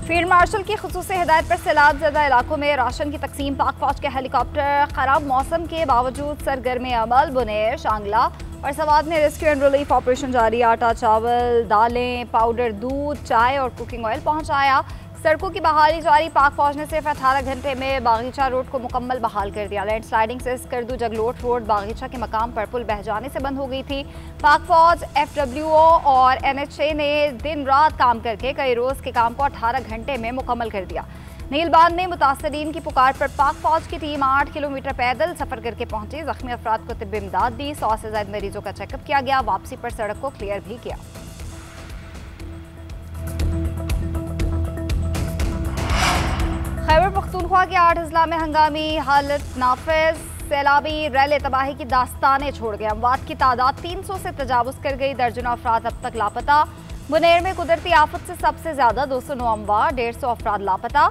Field marshal की खुसूसी हिदायत पर सैलाब ज़दा इलाकों में राशन की तकसीम। पाक फौज के हेलीकॉप्टर खराब मौसम के बावजूद सरगर्म अमल। बुनेर, शांगला और सवात में रेस्क्यू एंड रिलीफ ऑपरेशन जारी। आटा, चावल, दालें, पाउडर, दूध, चाय और कुकिंग ऑयल पहुंचाया। सड़कों की बहाली जारी। पाक फौज ने सिर्फ 18 घंटे में बागीचा रोड को मुकम्मल बहाल कर दिया। लैंडस्लाइडिंग से स्कर्दू जगलोट रोड बागीचा के मकाम पर पुल बह जाने से बंद हो गई थी। पाक फौज, FWO और NHA ने दिन रात काम करके कई रोज के काम को 18 घंटे में मुकम्मल कर दिया। नील बांध में मुतासरीन की पुकार पर पाक फौज की टीम 8 किलोमीटर पैदल सफर करके पहुंची। जख्मी अफराद को तिब्बी इमदाद दी। 100 से ज्यादा मरीजों का चेकअप किया गया। वापसी पर सड़क को क्लियर भी किया। खैबर पख्तूनख्वा के 8 अजला में हंगामी हालत नाफिज। सैलाबी रैले तबाही की दास्तानें छोड़ गए। अमवात की तादाद 300 से तजावुज कर गई। दर्जनों अफराद अब तक लापता। बुनेर में कुदरती आफत से सबसे ज्यादा 209 अमवात, 150 अफराद लापता।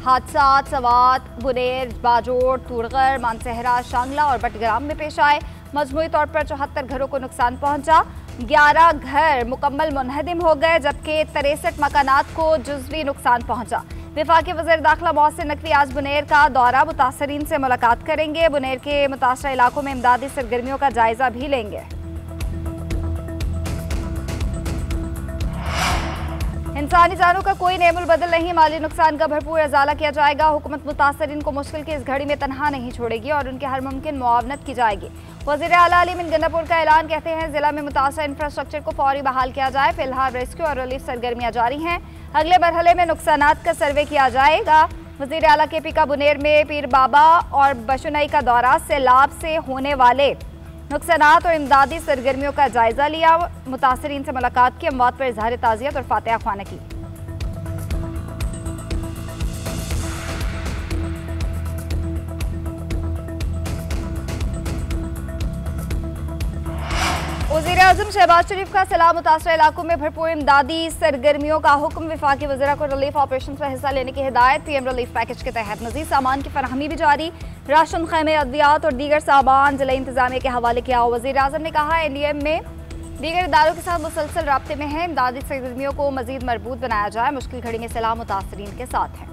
हादसा सवात, बुनेर, बाजोड़, तुरगर, मानसहरा, शांगला और बटग्राम में पेश आए। मजमूई तौर पर 74 घरों को नुकसान पहुंचा। 11 घर मुकम्मल मुनहदिम हो गए, जबकि 63 मकानात को जुज़वी नुकसान पहुंचा। वफाकी वज़ीर दाखिला मोहसिन नकवी आज बुनेर का दौरा मुतासरीन से मुलाकात करेंगे। बुनेर के मुतासरा इलाकों में इमदादी सरगर्मियों का जायजा भी लेंगे। इंसानी जानों का कोई नेमुल बदल नहीं। माली नुकसान का भरपूर अजाला किया जाएगा। हुकूमत मुतासरीन को मुश्किल की इस घड़ी में तनहा नहीं छोड़ेगी और उनकी हर मुमकिन मुआवनत की जाएगी। वज़ीर आला अली मिन गंडापुर का ऐलान। कहते हैं जिला में मुतासरा इंफ्रास्ट्रक्चर को फौरी बहाल किया जाए। फिलहाल रेस्क्यू और रिलीफ सरगर्मियां जारी हैं। अगले मरहले में नुकसानात का सर्वे किया जाएगा। वज़ीर आला KP का बुनेर में पीर बाबा और बशुनई का दौरा। सैलाब से होने वाले नुकसानात और इमदादी सरगर्मियों का जायजा लिया। मुतासरीन से मुलाकात की। अमवात पर इजहार ताज़ियत और फातिहा ख्वाना की। वज़ीर-ए-आज़म शहबाज शरीफ का सैलाब मुतासरा इलाकों में भरपूर इमदादी सरगर्मियों का हुक्म। वफाकी वज़ीरा को रिलीफ ऑपरेशन में हिस्सा लेने की हिदायत। PM रिलीफ पैकेज के तहत मज़ीद सामान की फराहमी भी जारी। राशन, खैमे, अद्वियात और दीगर सामान जिला इंतजामिया के हवाले किया। वज़ीर-ए-आज़म ने कहा NDM में दीगर इदारों के साथ मुसलसल राब्ते में है। इमदादी सरगर्मियों को मज़ीद मजबूत बनाया जाए। मुश्किल घड़ी में सैलाब मुतासरीन के साथ है।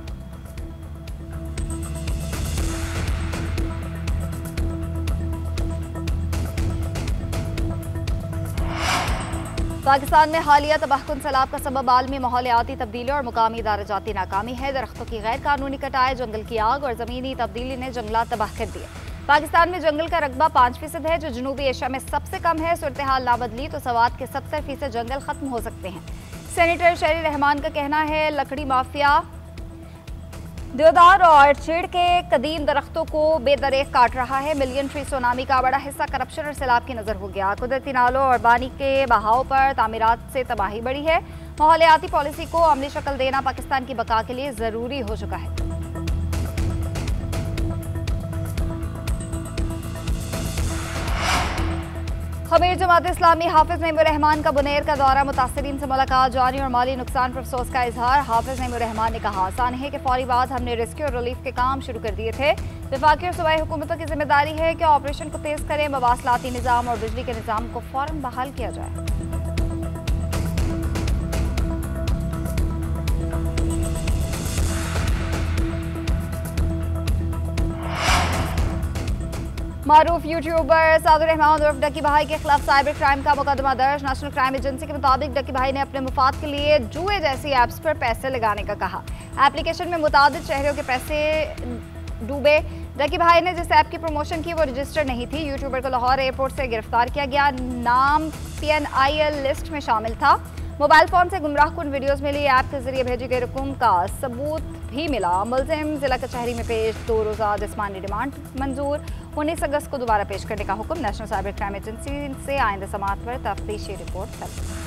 पाकिस्तान में हालिया तबाहकुन सैलाब का सबब आलमी माहौलियाती तब्दीली और मुकामी इदाराजाती नाकामी है। दरख्तों की गैर कानूनी कटाई, जंगल की आग और ज़मीनी तब्दीली ने जंगलात तबाह कर दिए। पाकिस्तान में जंगल का रकबा 5% है, जो जनूबी एशिया में सबसे कम है। सूरत हाल ना बदली तो सवात के 70% जंगल खत्म हो सकते हैं। सेनेटर शहरी रहमान का कहना है लकड़ी माफिया देवदार और चीड़ के कदीम दरख्तों को बेदरेक काट रहा है। मिलियन ट्री सुनामी का बड़ा हिस्सा करप्शन और सैलाब की नजर हो गया। कुदरती नालों और पानी के बहाव पर तामीरात से तबाही बढ़ी है। माहौलियाती पॉलिसी को अमली शक्ल देना पाकिस्तान की बका के लिए जरूरी हो चुका है। खमीर जमात इस्लामी हाफिज नईमुर रहमान का बुनेर का दौरा। मुतासरीन से मुलाकात। जानी और माली नुकसान पर अफसोस का इजहार। हाफिज नईमुर रहमान ने कहा आसान है कि फौरी बाद हमने रेस्क्यू और रिलीफ के काम शुरू कर दिए थे। वफाकी और सूबाई हुकूमतों की जिम्मेदारी है कि ऑपरेशन को तेज करें। मवासलाती निज़ाम और बिजली के निज़ाम को फौरन बहाल किया जाए। मारूफ यूट्यूबर सादुर रहमान उर्फ डकी भाई के खिलाफ साइबर क्राइम का मुकदमा दर्ज। नेशनल क्राइम एजेंसी के मुताबिक डकी भाई ने अपने मुफाद के लिए जुए जैसी ऐप्स पर पैसे लगाने का कहा। एप्लीकेशन में मुतादिद शहरियों के पैसे डूबे। डकी भाई ने जिस ऐप की प्रमोशन की वो रजिस्टर्ड नहीं थी। यूट्यूबर को लाहौर एयरपोर्ट से गिरफ्तार किया गया। नाम PNIL लिस्ट में शामिल था। मोबाइल फोन से गुमराहकुन वीडियोस मिली। ऐप के जरिए भेजी गई रकूम का सबूत भी मिला। मुलजिम जिला कचहरी में पेश। 2 रोज़ा जिस्मानी रिमांड मंजूर। 19 अगस्त को दोबारा पेश करने का हुक्म। नेशनल साइबर क्राइम एजेंसी से आइंदा समाअत पर तफ्तीशी रिपोर्ट तलब।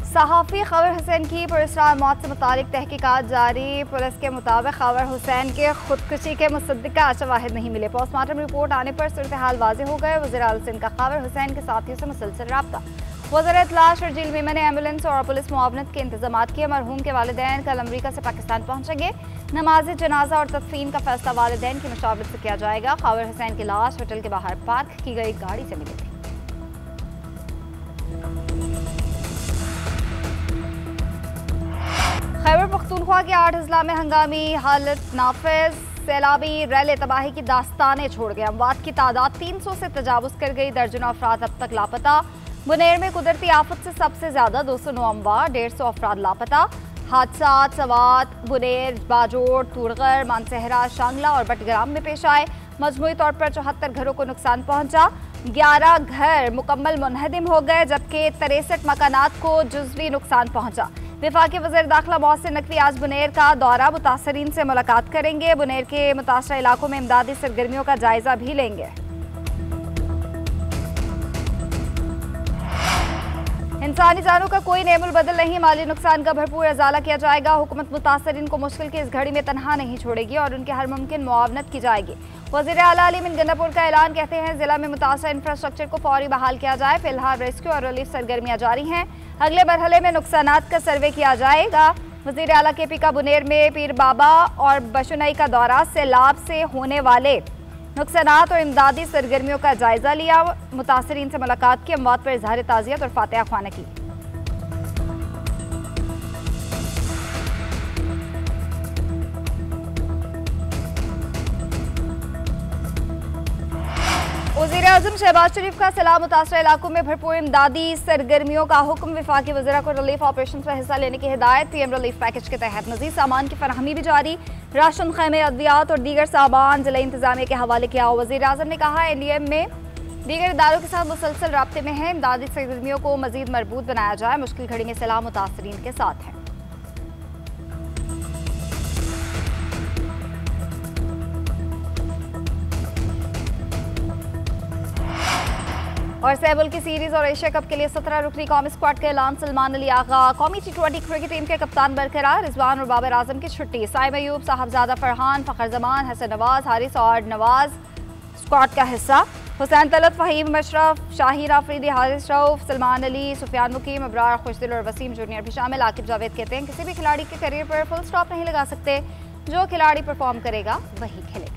सहाफ़ी खबर हुसैन की पुरस्कार मौत से मुतालिक तहकीकात जारी। पुलिस के मुताबिक खबर हुसैन के खुदकुशी के मुसद्दिका शवाहिद नहीं मिले। पोस्टमार्टम रिपोर्ट आने पर सूरत हाल वाज़ेह हो गए। वज़ीर आला सिंध का खबर हुसैन के साथियों से मुसलसल राब्ता। वज़ीर इत्तला शर्जील मेमन ने एम्बुलेंस और पुलिस मुआवनत के इंतजाम किए। मरहूम के वालिदैन कल अमरीका से पाकिस्तान पहुंचेंगे। नमाज जनाजा और तदफीन का फैसला वालिदैन की मशावरत से किया जाएगा। खावर हुसैन की लाश होटल के बाहर पार्क की गई गाड़ी से मिली थी। खैबर पख्तूनख्वा के 8 अजला में हंगामी हालत नाफिज। सैलाबी रैले तबाही की दास्तानें छोड़ गए। अमवात की तादाद 300 से तजावुज कर गई। दर्जनों अफराद अब तक लापता। बुनेर में कुदरती आफत से सबसे ज्यादा 209 अमवात, 150 अफराद लापता। हादसा सवात, बुनेर, बाजोड़, तुरगर, मानसहरा, शांगला और बटग्राम में पेश आए। मजमूई तौर पर 74 घरों को नुकसान पहुंचा। 11 घर मुकम्मल मुनहदिम हो गए, जबकि 63 मकानात को जुज़वी नुकसान पहुंचा। वफाकी वज़ीर दाखिला मोहसिन नकवी आज बुनेर का दौरा मुतासरीन से मुलाकात करेंगे। बुनेर के मुतासरा इलाकों में इमदादी सरगर्मियों का जायजा भी लेंगे। इंसानी जानों का कोई नेमुल बदल नहीं। माली नुकसान का भरपूर अजाला किया जाएगा। हुकूमत मुतासरीन को मुश्किल की इस घड़ी में तनहा नहीं छोड़ेगी और उनकी हर मुमकिन मुआवनत की जाएगी। वज़ीर आला अली मिन गंडापुर का ऐलान। कहते हैं जिला में मुतासरा इंफ्रास्ट्रक्चर को फौरी बहाल किया जाए। फिलहाल रेस्क्यू और रिलीफ सरगर्मियां जारी हैं। अगले मरहले में नुकसानात का सर्वे किया जाएगा। वज़ीर आला KP का बुनेर में पीर बाबा और बशुनई का दौरा। सैलाब से होने वाले नुकसानात और इमदादी सरगर्मियों का जायजा लिया। मुतासरीन से मुलाकात की। अमवात पर इजहार ताज़ियत और फातिहा ख्वाना की। वज़ीर-ए-आज़म शहबाज शरीफ का सलाह। मुतासरा इलाकों में भरपूर इमदादी सरगर्मियों का हुक्म। वफाकी वज़ीरा को रिलीफ ऑपरेशन में हिस्सा लेने की हिदायत। PM रिलीफ पैकेज के तहत मज़ीद सामान की फराहमी भी जारी। राशन, खैमे, अद्वियात और दीगर सामान जिला इंतजामिया के हवाले किया। वज़ीर-ए-आज़म ने कहा NDM में दीगर इदारों के साथ मुसलसल राब्ते में है। इमदादी सरगर्मियों को मज़ीद मजबूत बनाया जाए। मुश्किल घड़ी में सलाह मुतासरीन के साथ है। और सहबुल की सीरीज और एशिया कप के लिए 17 रुकनी कौमी स्क्वाड का ऐलान। सलमान अली आगा कौमी T20 क्रिकेट टीम के कप्तान बरकरार। रिजवान और बाबर आजम की छुट्टी। साइम अयूब, साहबजादा फरहान, फखर जमान, हसन नवाज, हारिस और नवाज स्क्वाड का हिस्सा। हुसैन तलत, फहीम मशरफ, शाहिर आफरीदी, हारिस रऊफ, सलमान अली, सुफियान मुकीम, अबरार खुशदिल और वसीम जूनियर भी शामिल। आकिब जावेद कहते हैं किसी भी खिलाड़ी के करियर पर फुल स्टॉप नहीं लगा सकते। जो खिलाड़ी परफॉर्म करेगा वही खेलेगा।